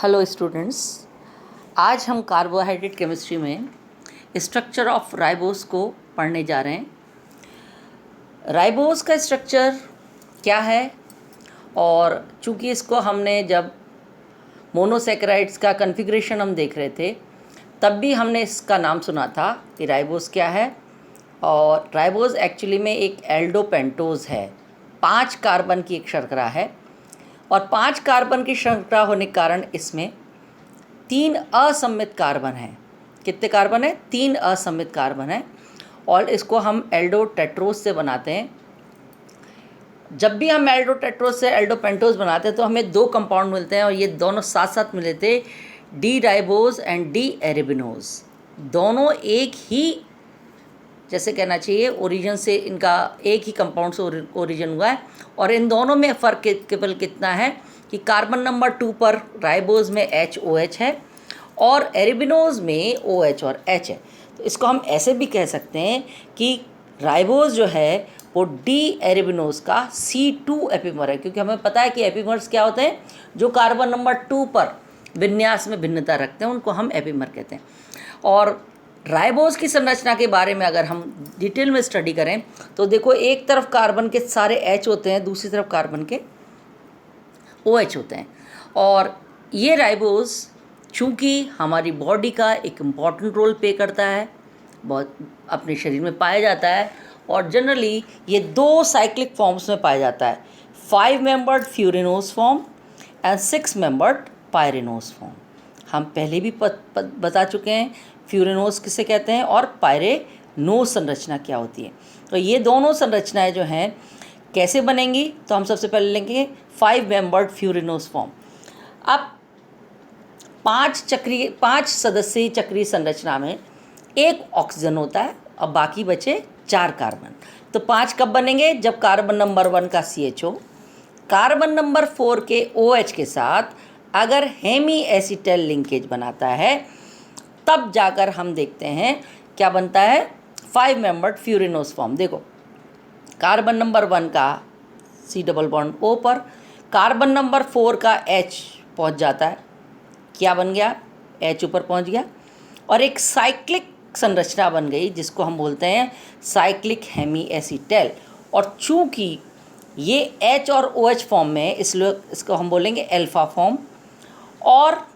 Hello students, आज हम carbohydrate chemistry में स्ट्रक्चर ऑफ राइबोस को पढ़ने जा रहे हैं। राइबोस का स्ट्रक्चर क्या है, और चूंकि इसको हमने जब मोनोसेकेराइड्स का कॉन्फ़िगरेशन हम देख रहे थे तब भी हमने इसका नाम सुना था कि राइबोस क्या है। और राइबोस एक्चुअली में एक एल्डोपेंटोज है, 5 कार्बन की एक शर्करा है। और 5 कार्बन की श्रृंखला होने के कारण इसमें 3 असममित कार्बन हैं। कितने कार्बन हैं? 3 असममित कार्बन हैं, और इसको हम एल्डोटेट्रोज से बनाते हैं। जब भी हम एल्डोटेट्रोज से एल्डोपेंटोज बनाते हैं तो हमें 2 कंपाउंड मिलते हैं, और ये दोनों साथ साथ मिले थे, डी राइबोज एंड डी एरेबिनोज। दोनों एक ही, जैसे कहना चाहिए, ओरिजिन से, इनका एक ही कंपाउंड से ओरिजिन हुआ है। और इन दोनों में फ़र्क केवल कितना है कि कार्बन नंबर 2 पर राइबोज में HOH है और एरेबिनोज में OH और H है। तो इसको हम ऐसे भी कह सकते हैं कि राइबोज जो है वो डी एरेबिनोज का C2 एपीमर है, क्योंकि हमें पता है कि एपीमर्स क्या होते हैं, जो कार्बन नंबर 2 पर विन्यास में भिन्नता रखते हैं, उनको हम एपीमर कहते हैं। और राइबोस की संरचना के बारे में अगर हम डिटेल में स्टडी करें तो देखो, एक तरफ कार्बन के सारे H होते हैं, दूसरी तरफ कार्बन के OH होते हैं। और ये राइबोस चूँकि हमारी बॉडी का एक इम्पॉर्टेंट रोल प्ले करता है, बहुत अपने शरीर में पाया जाता है, और जनरली ये 2 साइक्लिक फॉर्म्स में पाया जाता है, 5 membered furanose form and 6 membered pyranose form. हम पहले भी बता चुके हैं फ्यूरिनोज किसे कहते हैं और पायरेनोज संरचना क्या होती है। तो ये दोनों संरचनाएं जो हैं कैसे बनेंगी, तो हम सबसे पहले लेंगे 5 मेंबर्ड फ्यूरिनोज फॉर्म। अब 5 सदस्यीय चक्रीय संरचना में एक ऑक्सीजन होता है और बाकी बचे 4 कार्बन। तो 5 कब बनेंगे? जब कार्बन नंबर 1 का CHO कार्बन नंबर 4 के OH के साथ अगर हेमी एसिटल लिंकेज बनाता है, तब जाकर हम देखते हैं क्या बनता है, 5 मेंबर्ड फ्यूरिनोज फॉर्म। देखो, कार्बन नंबर 1 का C डबल बॉन्ड O पर कार्बन नंबर 4 का H पहुंच जाता है, क्या बन गया, H ऊपर पहुंच गया, और एक साइक्लिक संरचना बन गई जिसको हम बोलते हैं साइक्लिक हेमी एसिटल। और चूंकि ये H और OH फॉर्म में, इसलिए इसको हम बोलेंगे अल्फा फॉर्म, और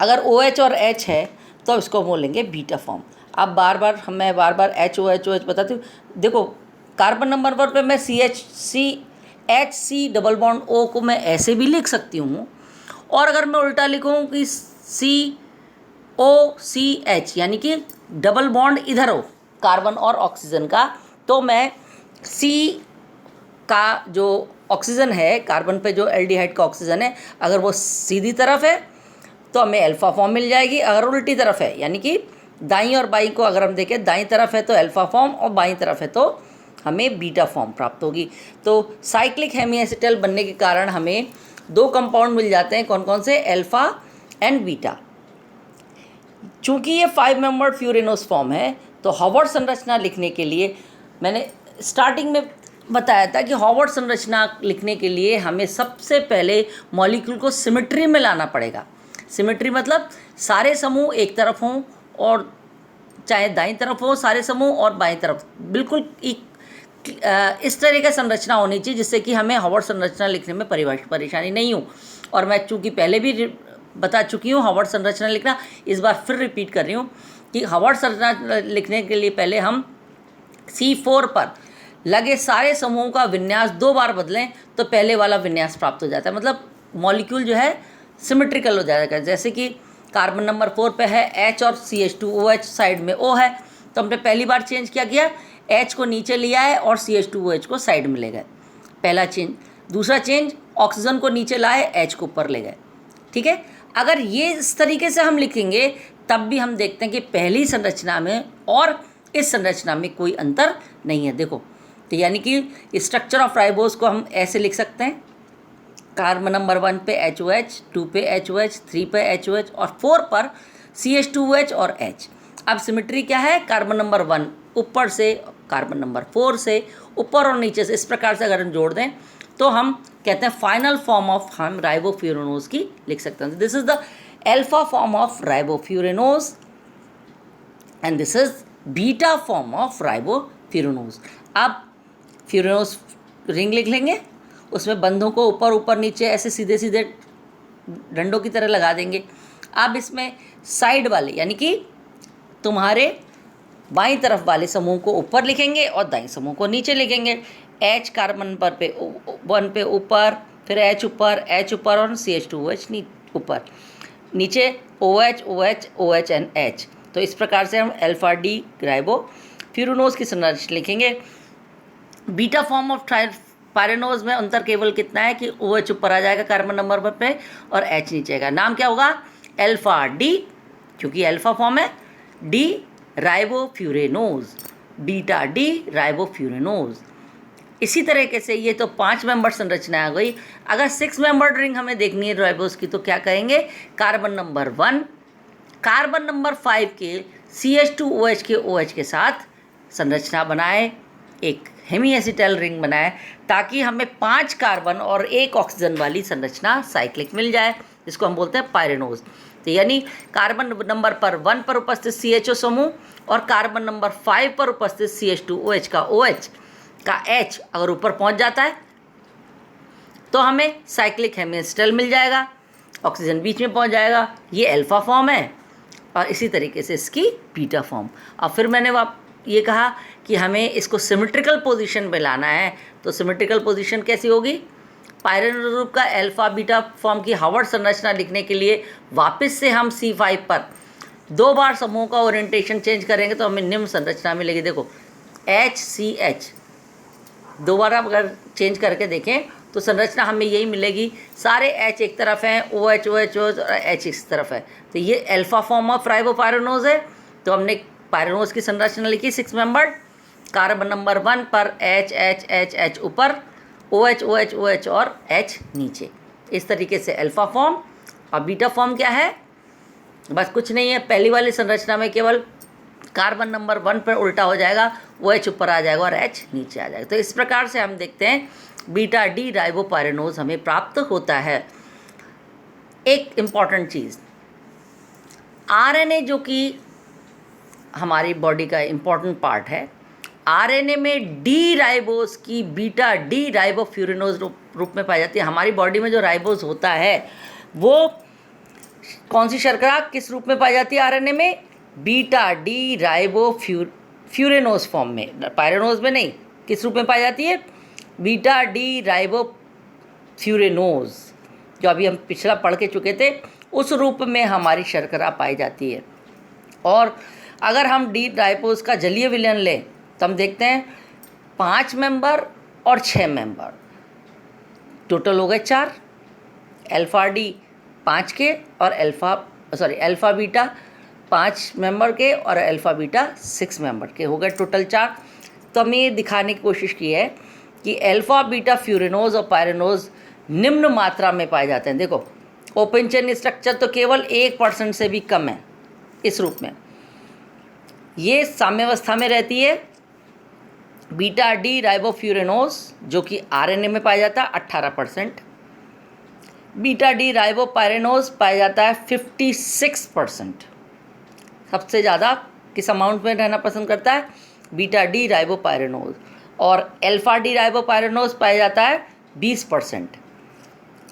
अगर OH और H है तो इसको बोलेंगे बीटा फॉर्म। अब मैं बार बार HOH बताती हूँ। देखो, कार्बन नंबर 1 पे मैं HC डबल बॉन्ड O को मैं ऐसे भी लिख सकती हूँ, और अगर मैं उल्टा लिखूँ कि COCH, यानी कि डबल बॉन्ड इधर हो कार्बन और ऑक्सीजन का, तो मैं C का जो ऑक्सीजन है, कार्बन पे जो एल्डिहाइड का ऑक्सीजन है, अगर वो सीधी तरफ है तो हमें अल्फ़ा फॉर्म मिल जाएगी। अगर उल्टी तरफ है, यानी कि दाईं और बाईं को अगर हम देखें, दाईं तरफ है तो अल्फ़ा फॉर्म और बाईं तरफ है तो हमें बीटा फॉर्म प्राप्त होगी। तो साइक्लिक हेमी एसिटल बनने के कारण हमें 2 कंपाउंड मिल जाते हैं, कौन कौन से, अल्फ़ा एंड बीटा। चूँकि ये 5 मेंबर्ड फ्यूरिनोज फॉर्म है, तो हॉवर्ड संरचना लिखने के लिए मैंने स्टार्टिंग में बताया था कि हॉवर्ड संरचना लिखने के लिए हमें सबसे पहले मॉलिक्यूल को सिमेट्री में लाना पड़ेगा। सिमेट्री मतलब सारे समूह एक तरफ हों, और चाहे दाईं तरफ हो सारे समूह और बाईं तरफ, बिल्कुल इस तरह का संरचना होनी चाहिए जिससे कि हमें हॉवर्ड संरचना लिखने में परेशानी नहीं हो। और मैं चूँकि पहले भी बता चुकी हूँ हॉवर्ड संरचना लिखना, इस बार फिर रिपीट कर रही हूँ कि हॉवर्ड संरचना लिखने के लिए पहले हम C4 पर लगे सारे समूहों का विन्यास 2 बार बदलें तो पहले वाला विन्यास प्राप्त हो जाता है। मतलब मॉलिक्यूल जो है सिमेट्रिकल हो जाएगा। जैसे कि कार्बन नंबर 4 पे है H और CH2OH, साइड में O है, तो हमने पहली बार चेंज क्या किया, H को नीचे लिया है और CH2OH को साइड में ले गए, पहला चेंज। दूसरा चेंज, ऑक्सीजन को नीचे लाए, H को ऊपर ले गए। ठीक है, अगर ये इस तरीके से हम लिखेंगे तब भी हम देखते हैं कि पहली संरचना में और इस संरचना में कोई अंतर नहीं है। देखो, तो यानी कि स्ट्रक्चर ऑफ राइबोस को हम ऐसे लिख सकते हैं, कार्बन नंबर 1 पे HOH, 2 पे HOH, 3 पे HOH और 4 पर CH2OH और H। अब सिमेट्री क्या है, कार्बन नंबर 1 ऊपर से, कार्बन नंबर 4 से ऊपर और नीचे से, इस प्रकार से अगर हम जोड़ दें तो हम कहते हैं फाइनल फॉर्म ऑफ हम राइबोफ्यूरेनोज की लिख सकते हैं। This is the alpha form of ribofuranose and this is beta form of ribofuranose. अब फ्यूरेनोज रिंग लिख लेंगे, उसमें बंधों को ऊपर ऊपर नीचे ऐसे सीधे सीधे डंडों की तरह लगा देंगे। अब इसमें साइड वाले यानी कि तुम्हारे बाईं तरफ वाले समूह को ऊपर लिखेंगे और दाईं समूह को नीचे लिखेंगे। H कार्बन नंबर पे 1 पे ऊपर, फिर H ऊपर और CH2OH ऊपर, नीचे OH OH OH and H। तो इस प्रकार से हम अल्फा डी राइबोफ्यूरेनोज की संरचना लिखेंगे। बीटा फॉर्म ऑफ पायरेनोज में अंतर केवल कितना है कि OH ऊपर आ जाएगा कार्बन नंबर पे और H नीचे आएगा। नाम क्या होगा? अल्फा डी, क्योंकि अल्फा फॉर्म है, डी राइबोफ्यूरेनोज, बीटा डी राइबोफ्यूरेनोज। इसी तरीके से ये तो 5 मेंबर संरचना आ गई। अगर 6 मेंबर्ड रिंग हमें देखनी है राइबोस की तो क्या करेंगे? कार्बन नंबर 1 कार्बन नंबर 5 के CH2OH के OH के साथ संरचना बनाए, एक हेमी एसिटाइल रिंग बनाए, ताकि हमें 5 कार्बन और 1 ऑक्सीजन वाली संरचना साइक्लिक मिल जाए, जिसको हम बोलते हैं पायरेनोज। तो यानी कार्बन नंबर पर 1 पर उपस्थित CHO समूह और कार्बन नंबर 5 पर उपस्थित CH2OH का OH का H अगर ऊपर पहुंच जाता है तो हमें साइक्लिक हेमी एसिटाइल मिल जाएगा, ऑक्सीजन बीच में पहुंच जाएगा। ये अल्फा फॉर्म है और इसी तरीके से इसकी बीटा फॉर्म। अब फिर मैंने ये कहा कि हमें इसको सिमेट्रिकल पोजीशन में लाना है, तो सिमेट्रिकल पोजीशन कैसी होगी? पायरेनोज ग्रुप का अल्फा बीटा फॉर्म की हार्वर्ड संरचना लिखने के लिए वापस से हम C5 पर 2 बार समूह का ओरिएंटेशन चेंज करेंगे तो हमें निम्न संरचना मिलेगी। देखो HCH 2 बार आप अगर चेंज करके देखें तो संरचना हमें यही मिलेगी। सारे H एक तरफ हैं, OH OH OH और H इस तरफ है, तो ये अल्फा फॉर्म ऑफ राइबोपायरेनोज है। तो हमने पायरेनोज की संरचना लिखी 6 मेंबर्ड, कार्बन नंबर 1 पर H H H H ऊपर, OH OH OH और H नीचे। इस तरीके से अल्फा फॉर्म। और बीटा फॉर्म क्या है? बस कुछ नहीं है, पहली वाली संरचना में केवल कार्बन नंबर 1 पर उल्टा हो जाएगा, OH ऊपर आ जाएगा और H नीचे आ जाएगा। तो इस प्रकार से हम देखते हैं बीटा डी राइबोपायरेनोज हमें प्राप्त होता है। एक इम्पॉर्टेंट चीज़, RNA जो कि हमारी बॉडी का इम्पॉर्टेंट पार्ट है, RNA में डी राइबोस की बीटा डी राइबोफ्यूरेनोज रूप में पाई जाती है। हमारी बॉडी में जो राइबोस होता है वो कौन सी शर्करा किस रूप में पाई जाती है? RNA में बीटा डी राइबोफ्यूरेनोज फॉर्म में, पायरेनोज में नहीं। किस रूप में पाई जाती है? बीटा डी राइबोफ्यूरेनोज, जो अभी हम पिछला पढ़ के चुके थे, उस रूप में हमारी शर्करा पाई जाती है। और अगर हम डी राइबोस का जलीय विलयन लें तो हम देखते हैं 5 मेंबर और 6 मेंबर, टोटल हो गए 4। अल्फा डी 5 के और अल्फा बीटा 5 मेंबर के और अल्फा बीटा 6 मेंबर के, हो गए टोटल 4। तो हमने ये दिखाने की कोशिश की है कि अल्फा बीटा फ्यूरेनोज और पायरेनोज निम्न मात्रा में पाए जाते हैं। देखो ओपन चेन स्ट्रक्चर तो केवल 1% से भी कम है इस रूप में। ये साम्यावस्था में रहती है। बीटा डी राइबोफ्यूरेनोज जो कि RNA में पाया जाता है 18%, बीटा डी राइबोपायरेनोज पाया जाता है 56%। सबसे ज़्यादा किस अमाउंट में रहना पसंद करता है? Beta D ribopyranose. और अल्फा डी राइबोपायरेनोज पाया जाता है 20%।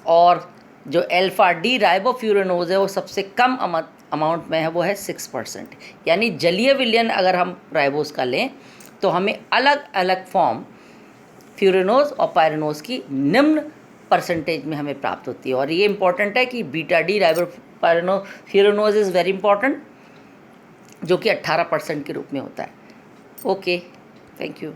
और जो अल्फा डी राइबोफ्यूरेनोज है वो सबसे कम अमाउंट में है, वो है 6%। यानी जलीय विलयन अगर हम राइबोस का लें तो हमें अलग अलग फॉर्म फ्यूरेनोज और पायरेनोज की निम्न परसेंटेज में हमें प्राप्त होती है। और ये इंपॉर्टेंट है कि beta D furanose is very important, जो कि 18% के रूप में होता है। Okay, thank you.